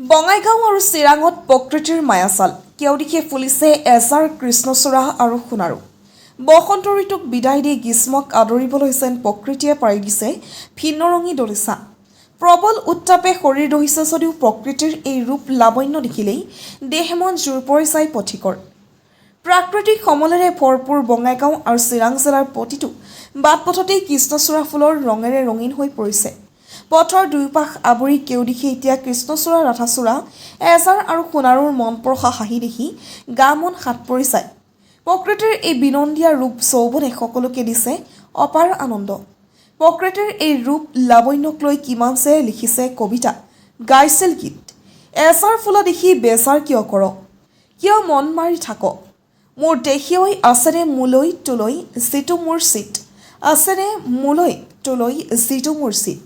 বঙাইগাঁও আৰু চিৰাঙত প্ৰকৃতিৰ মায়াচাল কেউদিশে ফুলিছে এজাৰ কৃষ্ণচূড়া আৰু সোণাৰু। বসন্ত ঋতুক বিদায় দি গ্ৰীষ্মক আদৰিবলৈ যেন প্ৰকৃতিয়ে পাৰি দিছে ভিন্নৰঙী দলিচা। প্ৰবল উত্তাপে শৰীৰ দহিছে যদিও প্ৰকৃতিৰ এই ৰূপ লাৱণ্য দেখিলেই দেহ মন জোৰ পৰি যায় পথিকৰ। প্ৰাকৃতিক সমলেৰে ভৰপূৰ বঙাইগাঁও আৰু চিৰাং জিলাৰ প্ৰতিটো বাট পথতেই কৃষ্ণচূড়া ফুলৰ ৰঙেৰে ৰঙীন হৈ পৰিছে। পথৰ দুয়োপাশ আৱৰি কেউদিশে এতিয়া কৃষ্ণচূড়া ৰাধাচূড়া এজাৰ আৰু সোণাৰুৰ মনপৰসা হাঁহি দেখি গা মন হাত পৰি যায়। প্ৰকৃতিৰ এই বিনন্দীয়া ৰূপ যৌৱনে সকলোকে দিছে অপাৰ আনন্দ। প্ৰকৃতিৰ এই ৰূপ লাৱণ্যক লৈ কিমান যে লিখিছে কবিতা, গাইছিল গীত। এজাৰ ফুলা দেখি বেজাৰ কিয় কৰ, কিয় মন মাৰি থাক, মোৰ দেশীয়ই আছেনে মোলৈ তোলৈ যিটো মোৰ চিত, আছেনে মোলৈ তোলৈ যিটো মোৰ চিত।